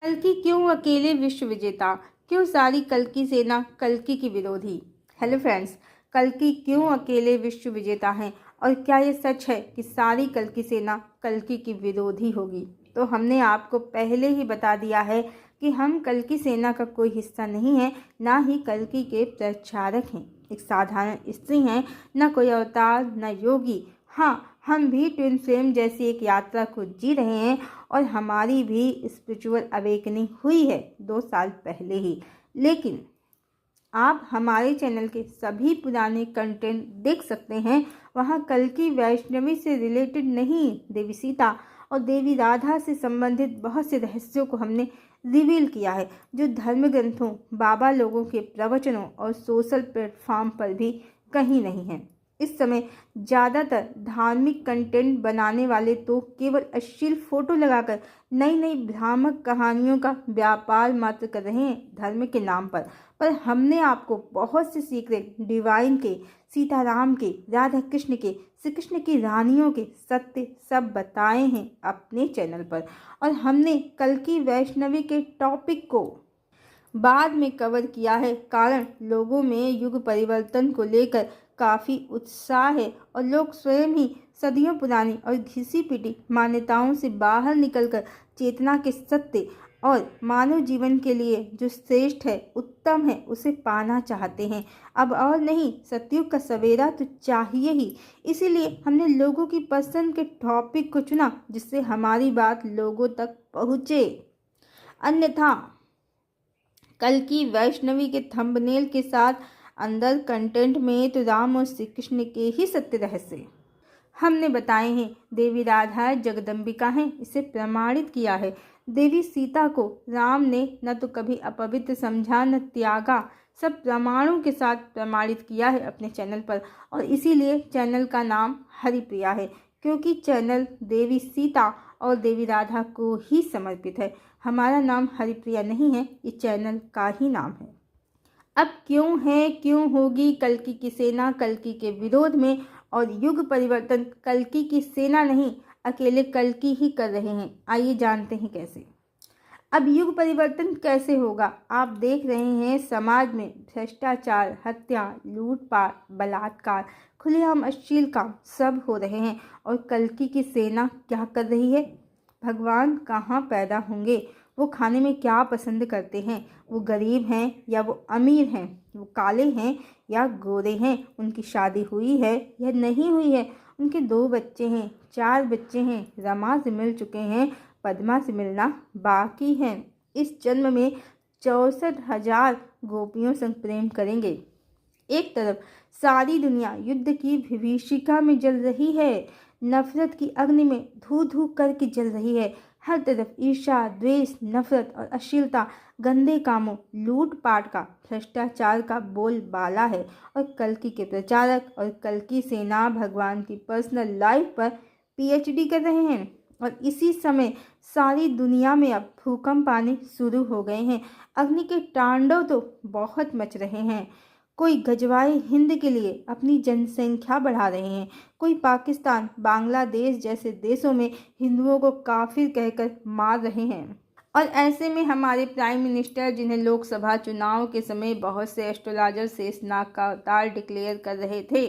कल्कि क्यों अकेले विश्व विजेता, क्यों सारी कल्कि सेना कल्कि की विरोधी। हेलो फ्रेंड्स, कल्कि क्यों अकेले विश्व विजेता हैं और क्या ये सच है कि सारी कल्कि सेना कल्कि की विरोधी होगी। तो हमने आपको पहले ही बता दिया है कि हम कल्कि सेना का कोई हिस्सा नहीं है, ना ही कल्कि के प्रचारक हैं। एक साधारण स्त्री हैं, न कोई अवतार न योगी। हाँ, हम भी ट्विन फ्लेम जैसी एक यात्रा को जी रहे हैं और हमारी भी स्पिरिचुअल अवेकनिंग हुई है 2 साल पहले ही। लेकिन आप हमारे चैनल के सभी पुराने कंटेंट देख सकते हैं। वहाँ कल्कि वैष्णवी से रिलेटेड नहीं, देवी सीता और देवी राधा से संबंधित बहुत से रहस्यों को हमने रिवील किया है, जो धर्म ग्रंथों, बाबा लोगों के प्रवचनों और सोशल प्लेटफॉर्म पर भी कहीं नहीं है। इस समय ज़्यादातर धार्मिक कंटेंट बनाने वाले तो केवल अश्लील फोटो लगाकर नई नई भ्रामक कहानियों का व्यापार मात्र कर रहे हैं धर्म के नाम पर हमने आपको बहुत से सीक्रेट डिवाइन के, सीताराम के, राधा कृष्ण के, श्री कृष्ण की रानियों के सत्य सब बताए हैं अपने चैनल पर। और हमने कल्कि वैष्णवी के टॉपिक को बाद में कवर किया है, कारण लोगों में युग परिवर्तन को लेकर काफ़ी उत्साह है और लोग स्वयं ही सदियों पुरानी और घिसी पिटी मान्यताओं से बाहर निकलकर चेतना के सत्य और मानव जीवन के लिए जो श्रेष्ठ है, उत्तम है, उसे पाना चाहते हैं। अब और नहीं, सतयुग का सवेरा तो चाहिए ही। इसीलिए हमने लोगों की पसंद के टॉपिक को चुना, जिससे हमारी बात लोगों तक पहुँचे। अन्यथा कल्कि वैष्णवी के थंबनेल के साथ अंदर कंटेंट में तो राम और श्री कृष्ण के ही सत्य रहस्य हमने बताए हैं। देवी राधा जगदम्बिका हैं, इसे प्रमाणित किया है। देवी सीता को राम ने न तो कभी अपवित्र समझा न त्यागा, सब प्रमाणों के साथ प्रमाणित किया है अपने चैनल पर। और इसीलिए चैनल का नाम हरिप्रिया है, क्योंकि चैनल देवी सीता और देवी राधा को ही समर्पित है। हमारा नाम हरिप्रिया नहीं है, ये चैनल का ही नाम है। अब क्यों है, क्यों होगी कल्कि की सेना कल्कि के विरोध में, और युग परिवर्तन कल्कि की सेना नहीं, अकेले कल्कि ही कर रहे हैं। आइए जानते हैं कैसे। अब युग परिवर्तन कैसे होगा। आप देख रहे हैं समाज में भ्रष्टाचार, हत्या, लूटपाट, बलात्कार, खुलेआम अश्लील काम सब हो रहे हैं। और कल्कि की सेना क्या कर रही है। भगवान कहाँ पैदा होंगे, वो खाने में क्या पसंद करते हैं, वो गरीब हैं या वो अमीर हैं, वो काले हैं या गोरे हैं, उनकी शादी हुई है या नहीं हुई है, उनके 2 बच्चे हैं, 4 बच्चे हैं, रमा से मिल चुके हैं, पद्मा से मिलना बाकी है, इस जन्म में 64,000 गोपियों संग प्रेम करेंगे। एक तरफ सारी दुनिया युद्ध की विभीषिका में जल रही है, नफरत की अग्नि में धू धू करके जल रही है। हर तरफ ईर्ष्या, द्वेष, नफरत और अश्लीलता, गंदे कामों, लूटपाट का, भ्रष्टाचार का बोलबाला है। और कल्कि के प्रचारक और कल्कि सेना भगवान की पर्सनल लाइफ पर पीएचडी कर रहे हैं। और इसी समय सारी दुनिया में अब भूकंप आने शुरू हो गए हैं। अग्नि के तांडव तो बहुत मच रहे हैं। कोई गजवाए हिंद के लिए अपनी जनसंख्या बढ़ा रहे हैं, कोई पाकिस्तान, बांग्लादेश जैसे देशों में हिंदुओं को काफिर कहकर मार रहे हैं। और ऐसे में हमारे प्राइम मिनिस्टर, जिन्हें लोकसभा चुनाव के समय बहुत से एस्ट्रोलॉजर शेषनाग का अवतार डिक्लेयर कर रहे थे,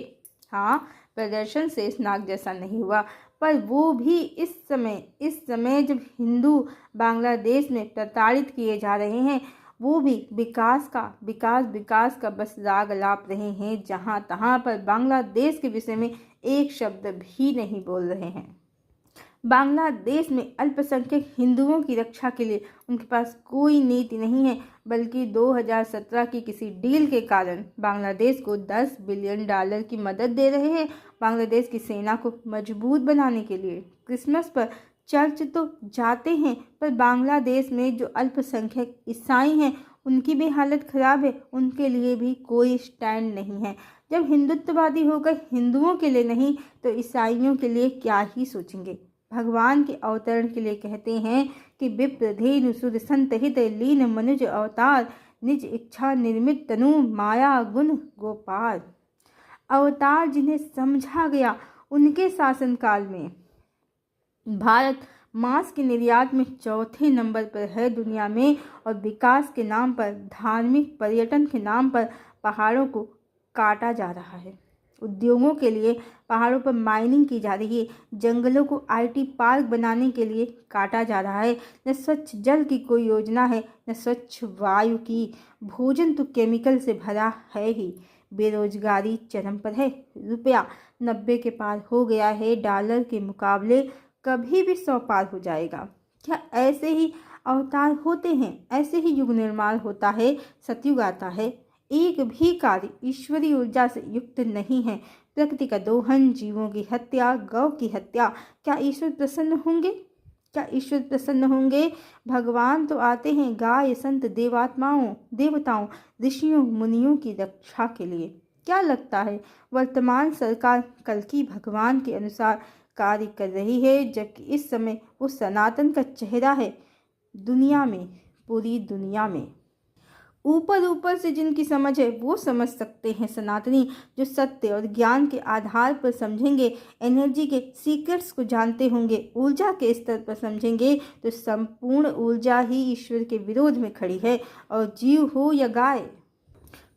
हाँ, प्रदर्शन शेषनाग जैसा नहीं हुआ, पर वो भी इस समय जब हिंदू बांग्लादेश में प्रताड़ित किए जा रहे हैं, वो भी विकास का बस राग लाप रहे हैं। जहाँ तहाँ पर बांग्लादेश के विषय में एक शब्द भी नहीं बोल रहे हैं। बांग्लादेश में अल्पसंख्यक हिंदुओं की रक्षा के लिए उनके पास कोई नीति नहीं है, बल्कि 2017 की किसी डील के कारण बांग्लादेश को $10 बिलियन की मदद दे रहे हैं, बांग्लादेश की सेना को मजबूत बनाने के लिए। क्रिसमस पर चर्च तो जाते हैं, पर बांग्लादेश में जो अल्पसंख्यक ईसाई हैं, उनकी भी हालत खराब है, उनके लिए भी कोई स्टैंड नहीं है। जब हिंदुत्ववादी होकर हिंदुओं के लिए नहीं तो ईसाइयों के लिए क्या ही सोचेंगे। भगवान के अवतरण के लिए कहते हैं कि विप्रधेनु सुर संतहित लीन मनुज अवतार, निज इच्छा निर्मित तनु माया गुण गोपाल। अवतार जिन्हें समझा गया, उनके शासनकाल में भारत मांस के निर्यात में चौथे नंबर पर है दुनिया में, और विकास के नाम पर, धार्मिक पर्यटन के नाम पर पहाड़ों को काटा जा रहा है। उद्योगों के लिए पहाड़ों पर माइनिंग की जा रही है, जंगलों को IT पार्क बनाने के लिए काटा जा रहा है। न स्वच्छ जल की कोई योजना है, न स्वच्छ वायु की। भोजन तो केमिकल से भरा है ही। बेरोजगारी चरम पर है। रुपया 90 के पार हो गया है। डॉलर के मुकाबले कभी भी 100 पार हो जाएगा। क्या ऐसे ही अवतार होते हैं? ऐसे ही युग निर्माण होता है, सतयुग आता है। एक भी कार्य ईश्वरीय ऊर्जा से युक्त नहीं है। प्रकृति का दोहन, जीवों की हत्या, गौ की हत्या, क्या ईश्वर प्रसन्न होंगे? क्या ईश्वर प्रसन्न होंगे? भगवान तो आते हैं गाय, संत, देवताओं, ऋषियों, मुनियों की रक्षा के लिए। क्या लगता है वर्तमान सरकार कल्कि भगवान के अनुसार कार्य कर रही है, जबकि इस समय वो सनातन का चेहरा है दुनिया में, पूरी दुनिया में। ऊपर ऊपर से जिनकी समझ है वो समझ सकते हैं सनातनी, जो सत्य और ज्ञान के आधार पर समझेंगे, एनर्जी के सीक्रेट्स को जानते होंगे, ऊर्जा के स्तर पर समझेंगे, तो संपूर्ण ऊर्जा ही ईश्वर के विरोध में खड़ी है। और जीव हो या गाय,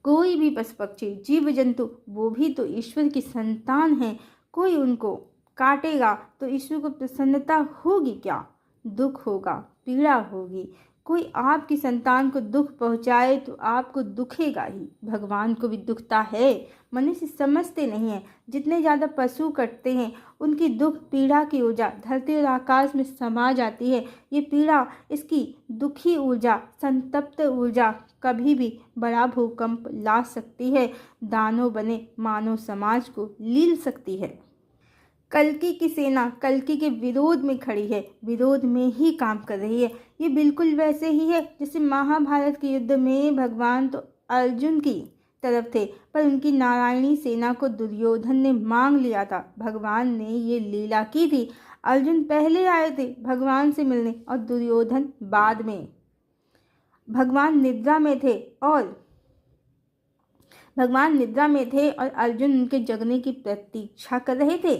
कोई भी पशु पक्षी, जीव जंतु, वो भी तो ईश्वर की संतान हैं। कोई उनको काटेगा तो ईश्वर को प्रसन्नता होगी क्या? दुख होगा, पीड़ा होगी। कोई आपकी संतान को दुख पहुंचाए तो आपको दुखेगा ही। भगवान को भी दुखता है, मनुष्य समझते नहीं हैं। जितने ज़्यादा पशु कटते हैं, उनकी दुख पीड़ा की ऊर्जा धरती और आकाश में समा जाती है। ये पीड़ा, इसकी दुखी ऊर्जा, संतप्त ऊर्जा कभी भी बड़ा भूकंप ला सकती है, दानव बने मानव समाज को लील सकती है। कल्कि की सेना कल्कि के विरोध में खड़ी है, विरोध में ही काम कर रही है। ये बिल्कुल वैसे ही है जैसे महाभारत के युद्ध में भगवान तो अर्जुन की तरफ थे, पर उनकी नारायणी सेना को दुर्योधन ने मांग लिया था। भगवान ने ये लीला की थी। अर्जुन पहले आए थे भगवान से मिलने और दुर्योधन बाद में। भगवान निद्रा में थे और अर्जुन उनके जगने की प्रतीक्षा कर रहे थे।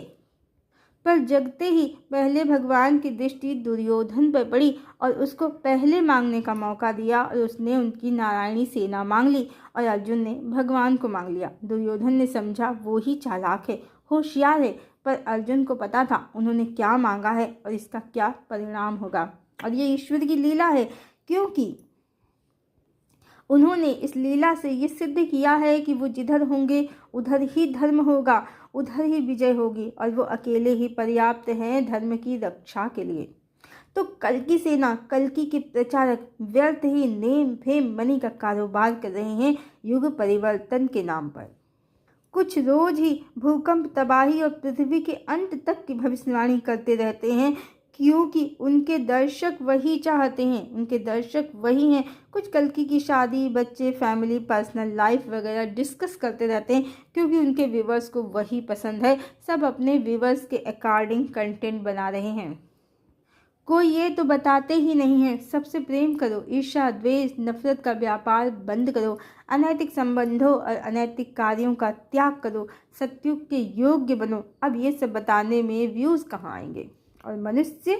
पर जगते ही पहले भगवान की दृष्टि दुर्योधन पर पड़ी और उसको पहले मांगने का मौका दिया, और उसने उनकी नारायणी सेना मांग ली और अर्जुन ने भगवान को मांग लिया। दुर्योधन ने समझा वो ही चालाक है, होशियार है, पर अर्जुन को पता था उन्होंने क्या मांगा है और इसका क्या परिणाम होगा। और ये ईश्वर की लीला है, क्योंकि उन्होंने इस लीला से ये सिद्ध किया है कि वो जिधर होंगे उधर ही धर्म होगा, उधर ही विजय होगी, और वो अकेले ही पर्याप्त हैं धर्म की रक्षा के लिए। तो कल्कि सेना, कल्कि के प्रचारक व्यर्थ ही नेम फेम मनी का कारोबार कर रहे हैं युग परिवर्तन के नाम पर। कुछ रोज ही भूकंप, तबाही और पृथ्वी के अंत तक की भविष्यवाणी करते रहते हैं, क्योंकि उनके दर्शक वही चाहते हैं, उनके दर्शक वही हैं। कुछ कल्कि की शादी, बच्चे, फैमिली, पर्सनल लाइफ वगैरह डिस्कस करते रहते हैं, क्योंकि उनके व्यूवर्स को वही पसंद है। सब अपने व्यूवर्स के अकॉर्डिंग कंटेंट बना रहे हैं। कोई ये तो बताते ही नहीं है सबसे प्रेम करो, ईर्ष्या, द्वेष, नफरत का व्यापार बंद करो, अनैतिक संबंधों और अनैतिक कार्यों का त्याग करो, सतयुग के योग्य बनो। अब ये सब बताने में व्यूज़ कहाँ आएंगे? और मनुष्य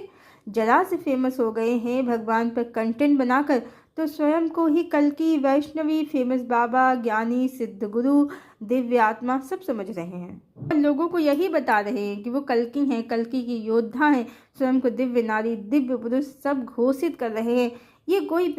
जरा से फेमस हो गए हैं भगवान पर कंटेंट बनाकर, तो स्वयं को ही कल्कि, वैष्णवी, फेमस बाबा, ज्ञानी, सिद्ध गुरु, दिव्य आत्मा सब समझ रहे हैं और लोगों को यही बता रहे हैं कि वो कल्कि हैं, कल्कि की योद्धा हैं। स्वयं को दिव्य नारी, दिव्य पुरुष सब घोषित कर रहे हैं। ये कोई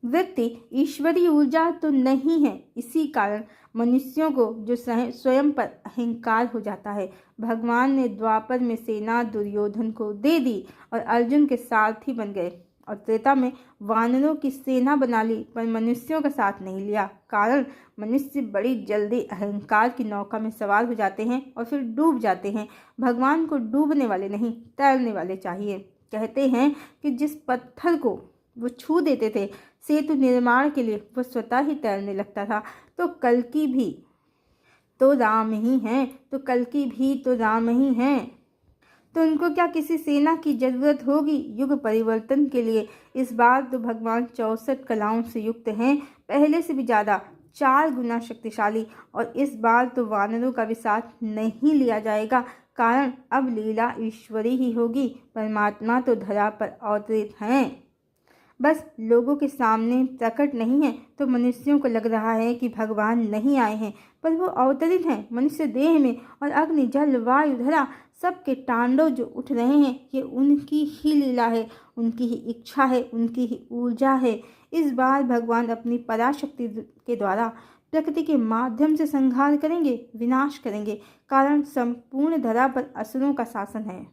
वृत्ति ईश्वरीय ऊर्जा तो नहीं है। इसी कारण मनुष्यों को जो स्वयं पर अहंकार हो जाता है। भगवान ने द्वापर में सेना दुर्योधन को दे दी और अर्जुन के सारथी बन गए, और त्रेता में वानरों की सेना बना ली, पर मनुष्यों का साथ नहीं लिया। कारण मनुष्य बड़ी जल्दी अहंकार की नौका में सवार हो जाते हैं और फिर डूब जाते हैं। भगवान को डूबने वाले नहीं, तैरने वाले चाहिए। कहते हैं कि जिस पत्थर को वो छू देते थे सेतु निर्माण के लिए, वो स्वतः ही तैरने लगता था। तो कल्कि भी तो राम ही हैं, तो कल्कि भी तो राम ही हैं। तो उनको क्या किसी सेना की जरूरत होगी युग परिवर्तन के लिए? इस बार तो भगवान 64 कलाओं से युक्त हैं, पहले से भी ज़्यादा। 4 गुना शक्तिशाली। और इस बार तो वानरों का भी साथ नहीं लिया जाएगा, कारण अब लीला ईश्वरी ही होगी। परमात्मा तो धरा पर अवतरित हैं, बस लोगों के सामने प्रकट नहीं है। तो मनुष्यों को लग रहा है कि भगवान नहीं आए हैं, पर वो अवतरित हैं मनुष्य देह में। और अग्नि, जल, वायु, धरा सबके तांडव जो उठ रहे हैं, ये उनकी ही लीला है, उनकी ही इच्छा है, उनकी ही ऊर्जा है। इस बार भगवान अपनी पराशक्ति के द्वारा प्रकृति के माध्यम से संहार करेंगे, विनाश करेंगे, कारण संपूर्ण धरा पर असुरों का शासन है।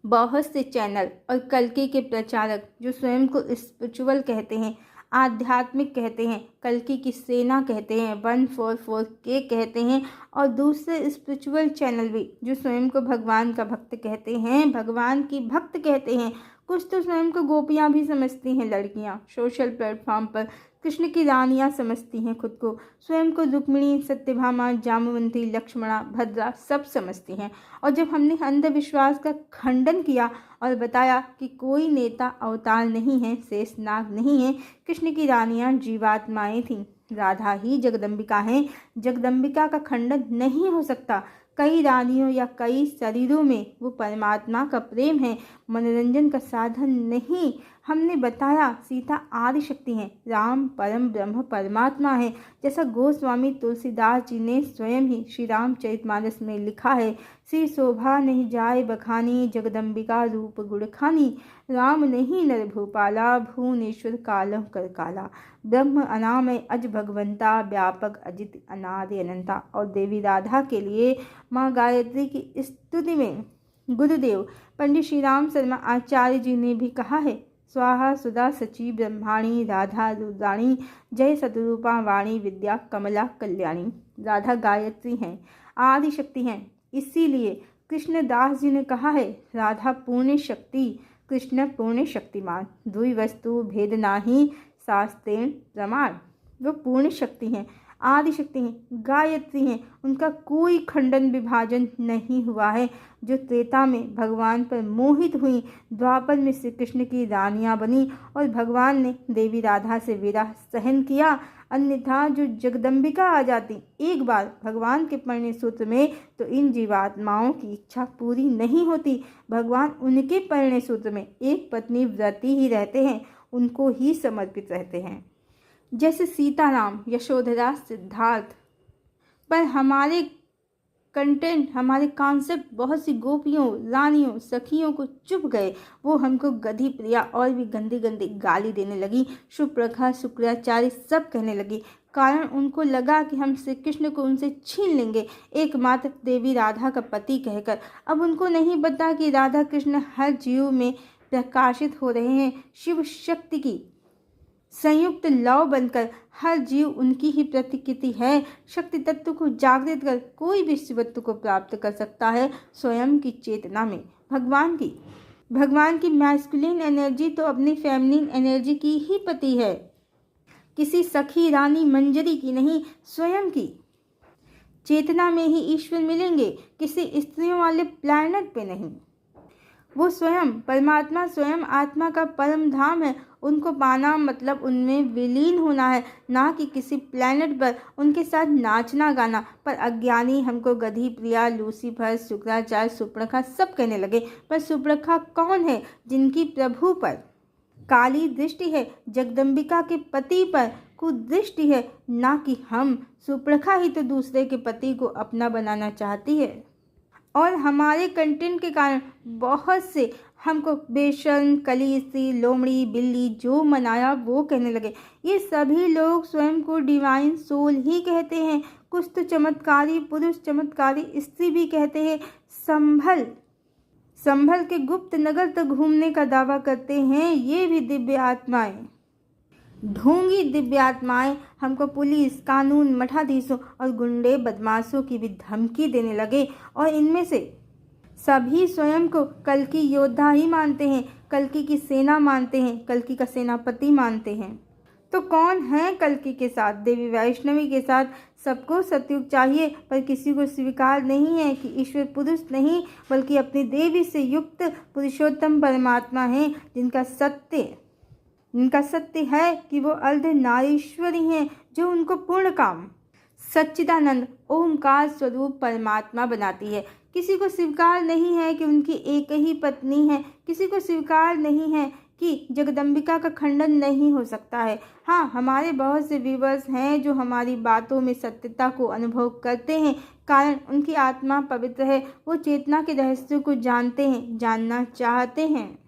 बहुत से चैनल और कल्कि के प्रचारक जो स्वयं को स्पिरिचुअल कहते हैं, आध्यात्मिक कहते हैं, कल्कि की सेना कहते हैं, 144K कहते हैं, और दूसरे स्पिरिचुअल चैनल भी जो स्वयं को भगवान का भक्त कहते हैं, भगवान की भक्त कहते हैं। कुछ तो स्वयं को गोपियाँ भी समझती हैं, लड़कियाँ सोशल प्लेटफॉर्म पर कृष्ण की रानियाँ समझती हैं खुद को, स्वयं को रुक्मिणी, सत्यभामा, जामवंती, लक्ष्मणा, भद्रा सब समझती हैं। और जब हमने अंधविश्वास का खंडन किया और बताया कि कोई नेता अवतार नहीं है, शेषनाग नहीं है, कृष्ण की रानियाँ जीवात्माएं थीं, राधा ही जगदम्बिका हैं, जगदम्बिका का खंडन नहीं हो सकता। कई रानियों या कई शरीरों में वो परमात्मा का प्रेम है, मनोरंजन का साधन नहीं। हमने बताया सीता आदि शक्ति हैं, राम परम ब्रह्म परमात्मा है, जैसा गोस्वामी तुलसीदास जी ने स्वयं ही श्री रामचरितमानस में लिखा है। श्री शोभा नहीं जाए बखानी, जगदम्बिका रूप गुणखानी, राम नहीं नर भूपाला, भुवनेश्वर कालह कर काला, ब्रह्म अनामय अज भगवंता, व्यापक अजित अनादि अनंता। और देवी राधा के लिए माँ गायत्री की स्तुति में गुरुदेव पंडित श्री राम शर्मा आचार्य जी ने भी कहा है, स्वाहा सुधा सची ब्रह्माणी, राधा रुद्राणी, जय सतरूपा वाणी, विद्या कमला कल्याणी। राधा गायत्री हैं, आदि शक्ति हैं, इसीलिए कृष्णदास जी ने कहा है, राधा पूर्ण शक्ति, कृष्ण पूर्ण शक्तिमान, दुई वस्तु भेद नाही, शास्त्रेण प्रमाण। वो पूर्ण शक्ति हैं, आदि शक्ति हैं, गायत्री हैं, उनका कोई खंडन विभाजन नहीं हुआ है। जो त्रेता में भगवान पर मोहित हुई, द्वापर में श्री कृष्ण की रानियां बनी और भगवान ने देवी राधा से विरह सहन किया। अन्यथा जो जगदम्बिका आ जाती एक बार भगवान के परिणय सूत्र में, तो इन जीवात्माओं की इच्छा पूरी नहीं होती। भगवान उनके परिणय सूत्र में एक पत्नी व्रती ही रहते हैं, उनको ही समर्पित रहते हैं, जैसे सीताराम, यशोधरा, सिद्धार्थ। पर हमारे कंटेंट, हमारे कॉन्सेप्ट बहुत सी गोपियों, रानियों, सखियों को चुप गए। वो हमको गधी प्रिया और भी गंदी गंदी गाली देने लगी, शुप्रखा, शुक्राचार्य सब कहने लगी, कारण उनको लगा कि हम श्री कृष्ण को उनसे छीन लेंगे, एकमात्र देवी राधा का पति कहकर। अब उनको नहीं पता कि राधा कृष्ण हर जीव में प्रकाशित हो रहे हैं, शिव शक्ति की संयुक्त लव बनकर हर जीव उनकी ही प्रतिकृति है। शक्ति तत्व को जागृत कर कोई भी शिवत्व को प्राप्त कर सकता है स्वयं की चेतना में। भगवान की मैस्कुलिन एनर्जी तो अपनी फेमिनिन एनर्जी की ही पति है, किसी सखी रानी मंजरी की नहीं, स्वयं की चेतना में ही ईश्वर मिलेंगे, किसी स्त्रियों वाले प्लैनेट पे नहीं। वो स्वयं परमात्मा, स्वयं आत्मा का परम धाम है। उनको पाना मतलब उनमें विलीन होना है, ना कि किसी प्लैनेट पर उनके साथ नाचना गाना। पर अज्ञानी हमको गधी प्रिया, लूसीफर, शुक्राचार्य, सुपर्णखा सब कहने लगे। पर सुपर्णखा कौन है? जिनकी प्रभु पर काली दृष्टि है, जगदम्बिका के पति पर कुदृष्टि है, ना कि हम। सुपर्णखा ही तो दूसरे के पति को अपना बनाना चाहती है, और हमारे कंटेंट के कारण बहुत से हमको बेशर्म, कली स्त्री, लोमड़ी, बिल्ली जो मनाया वो कहने लगे। ये सभी लोग स्वयं को डिवाइन सोल ही कहते हैं। कुछ तो चमत्कारी पुरुष, चमत्कारी स्त्री भी कहते हैं। संभल के गुप्त नगर तक घूमने का दावा करते हैं। ये भी दिव्य आत्माएं, ढोंगी दिव्य आत्माएं हमको पुलिस, कानून, मठाधीशों और गुंडे बदमाशों की भी धमकी देने लगे। और इनमें से सभी स्वयं को कल्कि योद्धा ही मानते हैं, कल्कि की सेना मानते हैं, कल्कि का सेनापति मानते हैं। तो कौन है कल्कि के साथ? देवी वैष्णवी के साथ सबको सतयुग चाहिए, पर किसी को स्वीकार नहीं है कि ईश्वर पुरुष नहीं बल्कि अपनी देवी से युक्त पुरुषोत्तम परमात्मा है, जिनका सत्य इनका सत्य है कि वो अर्धनारीश्वरी हैं जो उनको पूर्ण काम सच्चिदानंद ओमकार स्वरूप परमात्मा बनाती है। किसी को स्वीकार नहीं है कि उनकी एक ही पत्नी है, किसी को स्वीकार नहीं है कि जगदम्बिका का खंडन नहीं हो सकता है। हाँ, हमारे बहुत से व्यूवर्स हैं जो हमारी बातों में सत्यता को अनुभव करते हैं, कारण उनकी आत्मा पवित्र है, वो चेतना के रहस्यों को जानते हैं, जानना चाहते हैं।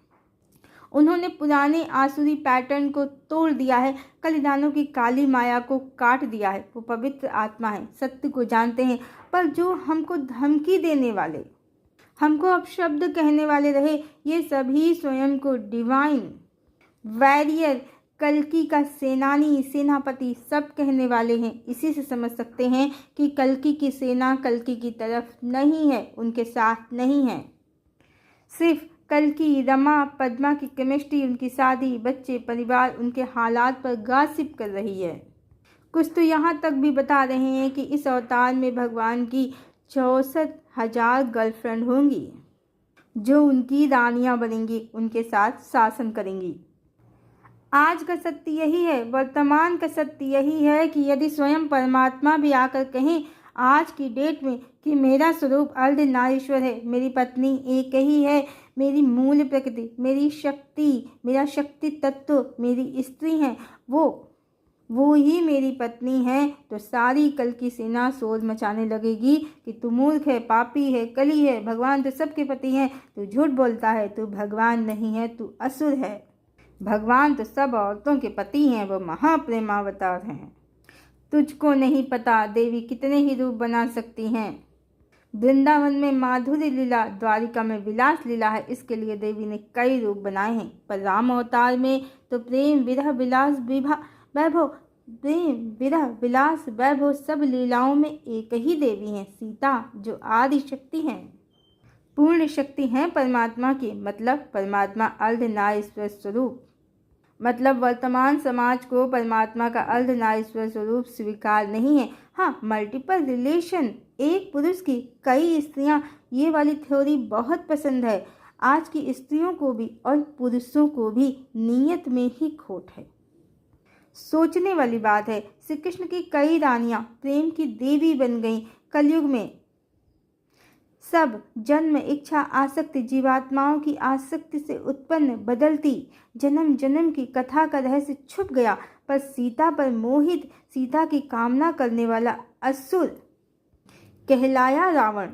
उन्होंने पुराने आसुरी पैटर्न को तोड़ दिया है, कलिदानों की काली माया को काट दिया है। वो पवित्र आत्मा है, सत्य को जानते हैं। पर जो हमको धमकी देने वाले, हमको अपशब्द कहने वाले रहे, ये सभी स्वयं को डिवाइन वॉरियर, कल्कि का सेनानी, सेनापति सब कहने वाले हैं। इसी से समझ सकते हैं कि कल्कि की सेना कल्कि की तरफ नहीं है, उनके साथ नहीं है। सिर्फ कल्कि रमा पद्मा की केमिस्ट्री, उनकी शादी, बच्चे, परिवार, उनके हालात पर गॉसिप कर रही है। कुछ तो यहाँ तक भी बता रहे हैं कि इस अवतार में भगवान की 64,000 गर्लफ्रेंड होंगी जो उनकी रानियां बनेंगी, उनके साथ शासन करेंगी। आज का सत्य यही है, वर्तमान का सत्य यही है कि यदि स्वयं परमात्मा भी आकर कहें आज की डेट में कि मेरा स्वरूप अर्धनारीश्वर है, मेरी पत्नी एक ही है, मेरी मूल प्रकृति, मेरी शक्ति, मेरा शक्ति तत्व मेरी स्त्री है, वो ही मेरी पत्नी है, तो सारी कल की सेना शोर मचाने लगेगी कि तू मूर्ख है, पापी है, कली है, भगवान तो सबके पति हैं, तू झूठ बोलता है, तू भगवान नहीं है, तू असुर है। भगवान तो सब औरतों के पति हैं, वो महाप्रेमावतार हैं। तुझको नहीं पता देवी कितने ही रूप बना सकती हैं। वृंदावन में माधुरी लीला, द्वारिका में विलास लीला है, इसके लिए देवी ने कई रूप बनाए हैं। पर राम अवतार में तो प्रेम विरह विलास वैभव, प्रेम विरह विलास वैभव सब लीलाओं में एक ही देवी हैं, सीता, जो आदि शक्ति हैं, पूर्ण शक्ति हैं परमात्मा की। मतलब परमात्मा अर्धनारीश्वर स्वरूप, मतलब वर्तमान समाज को परमात्मा का अर्धनारीश्वर स्वरूप स्वीकार नहीं है। हाँ, मल्टीपल रिलेशन, एक पुरुष की कई स्त्रियां, ये वाली थ्योरी बहुत पसंद है। आज की स्त्रियों को भी और पुरुषों को भी नीयत में ही खोट है। सोचने वाली बात है, श्री कृष्ण की कई रानियां प्रेम की देवी बन गईं। कलयुग में सब जन्म, इच्छा, आसक्ति, जीवात्माओं की आसक्ति से उत्पन्न बदलती जन्म जन्म की कथा का रहस्य छुप गया। पर सीता पर मोहित, सीता की कामना करने वाला असुर कहलाया रावण,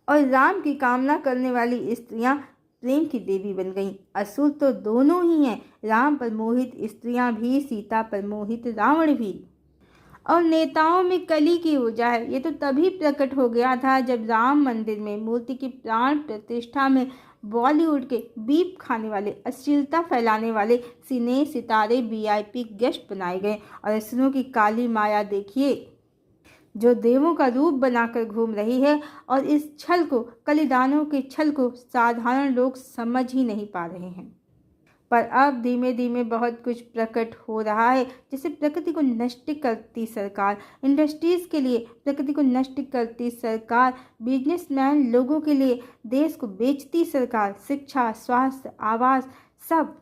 और राम की कामना करने वाली स्त्रियां प्रेम की देवी बन गईं। असुर तो दोनों ही हैं, राम पर मोहित स्त्रियां भी, सीता पर मोहित रावण भी। और नेताओं में कली की ऊर्जा है, ये तो तभी प्रकट हो गया था जब राम मंदिर में मूर्ति की प्राण प्रतिष्ठा में बॉलीवुड के बीप खाने वाले, अश्लीलता फैलाने वाले सिने सितारे VIP गेस्ट बनाए गए। और असुरों की काली माया देखिए, जो देवों का रूप बनाकर घूम रही है। और इस छल को, कलिदानों के छल को साधारण लोग समझ ही नहीं पा रहे हैं। पर अब धीमे धीमे बहुत कुछ प्रकट हो रहा है। जैसे प्रकृति को नष्ट करती सरकार, इंडस्ट्रीज के लिए प्रकृति को नष्ट करती सरकार, बिजनेसमैन लोगों के लिए देश को बेचती सरकार, शिक्षा, स्वास्थ्य, आवास सब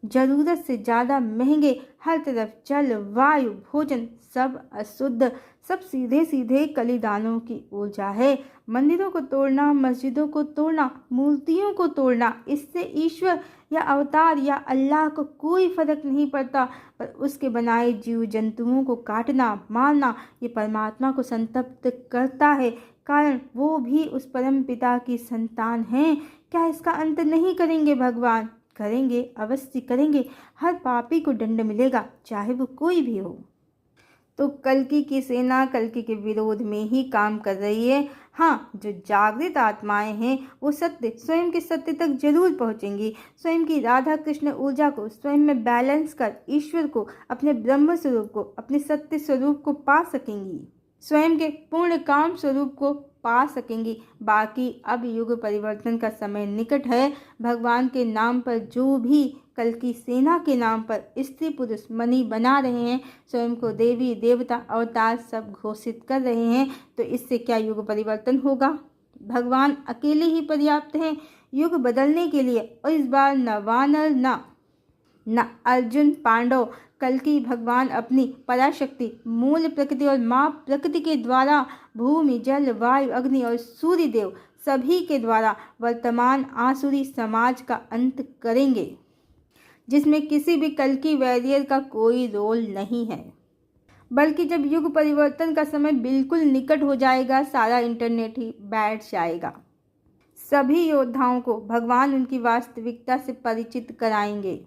जरूरत से ज़्यादा महंगे, हर तरफ जल, वायु, भोजन सब अशुद्ध, सब सीधे सीधे कलिदानों की ऊर्जा है। मंदिरों को तोड़ना, मस्जिदों को तोड़ना, मूर्तियों को तोड़ना, इससे ईश्वर या अवतार या अल्लाह को कोई फर्क नहीं पड़ता। पर उसके बनाए जीव जंतुओं को काटना, मारना, ये परमात्मा को संतप्त करता है, कारण वो भी उस परम पिता की संतान हैं। क्या इसका अंत नहीं करेंगे भगवान? करेंगे, अवश्य करेंगे। हर पापी को दंड मिलेगा, चाहे वो कोई भी हो। तो कल्कि की सेना कल्कि के विरोध में ही काम कर रही है। हाँ, जो जागृत आत्माएं हैं वो सत्य, स्वयं के सत्य तक जरूर पहुंचेंगी। स्वयं की राधा कृष्ण ऊर्जा को स्वयं में बैलेंस कर ईश्वर को, अपने ब्रह्म स्वरूप को, अपने सत्य स्वरूप को पा सकेंगी, स्वयं के पूर्ण काम स्वरूप को पा सकेंगी। बाकी अब युग परिवर्तन का समय निकट है। भगवान के नाम पर जो भी कल्कि सेना के नाम पर स्त्री पुरुष मणि बना रहे हैं, स्वयं को देवी देवता अवतार सब घोषित कर रहे हैं, तो इससे क्या युग परिवर्तन होगा? भगवान अकेले ही पर्याप्त हैं युग बदलने के लिए। और इस बार न वानर न अर्जुन पांडव। कल्कि भगवान अपनी पराशक्ति, मूल प्रकृति और माँ प्रकृति के द्वारा भूमि, जल, वायु, अग्नि और सूर्य देव सभी के द्वारा वर्तमान आसुरी समाज का अंत करेंगे, जिसमें किसी भी कल्कि वॉरियर का कोई रोल नहीं है। बल्कि जब युग परिवर्तन का समय बिल्कुल निकट हो जाएगा, सारा इंटरनेट ही बैठ जाएगा। सभी योद्धाओं को भगवान उनकी वास्तविकता से परिचित कराएंगे।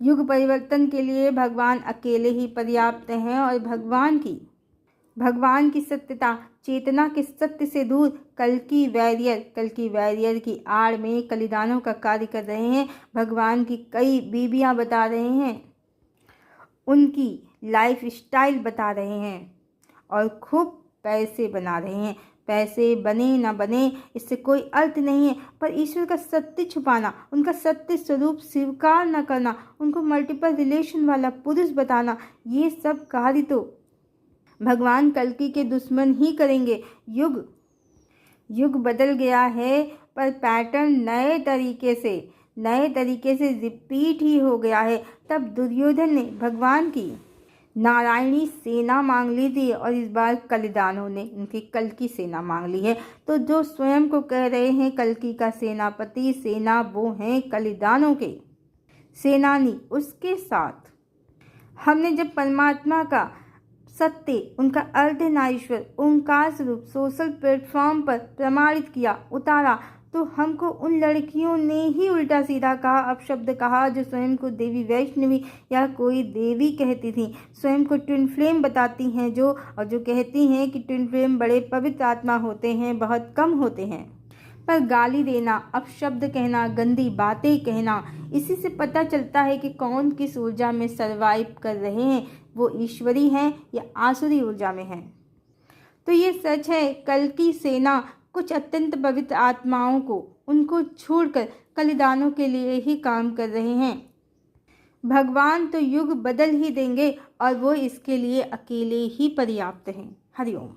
युग परिवर्तन के लिए भगवान अकेले ही पर्याप्त हैं और भगवान की सत्यता, चेतना के सत्य से दूर कल्कि वॉरियर की आड़ में कलिदानों का कार्य कर रहे हैं। भगवान की कई बीबियां बता रहे हैं, उनकी लाइफ स्टाइल बता रहे हैं और खूब पैसे बना रहे हैं। पैसे बने ना बने इससे कोई अर्थ नहीं है, पर ईश्वर का सत्य छुपाना, उनका सत्य स्वरूप स्वीकार न करना, उनको मल्टीपल रिलेशन वाला पुरुष बताना, ये सब कार्य तो भगवान कल्कि के दुश्मन ही करेंगे। युग बदल गया है, पर पैटर्न नए तरीके से रिपीट ही हो गया है। तब दुर्योधन ने भगवान की नारायणी सेना मांग ली थी और इस बार कलिदानों ने उनकी कल्कि सेना मांग ली है। तो जो स्वयं को कह रहे हैं कल्कि का सेनापति सेना, वो हैं कलिदानों के सेनानी। उसके साथ हमने जब परमात्मा का सत्य, उनका अर्धनारीश्वर ओंकार स्वरूप सोशल प्लेटफॉर्म पर प्रमाणित किया, उतारा, तो हमको उन लड़कियों ने ही उल्टा सीधा कहा, अपशब्द कहा, जो स्वयं को देवी वैष्णवी या कोई देवी कहती थी, स्वयं को ट्विन फ्लेम बताती हैं जो कहती हैं कि ट्विन फ्लेम बड़े पवित्र आत्मा होते हैं, बहुत कम होते हैं। पर गाली देना, अपशब्द कहना, गंदी बातें कहना, इसी से पता चलता है कि कौन किस ऊर्जा में सर्वाइव कर रहे हैं, वो ईश्वरी हैं या आसुरी ऊर्जा में हैं। तो ये सच है, कल्कि सेना कुछ अत्यंत पवित्र आत्माओं को उनको छोड़कर कलिदानों के लिए ही काम कर रहे हैं। भगवान तो युग बदल ही देंगे और वो इसके लिए अकेले ही पर्याप्त हैं। हरिओम।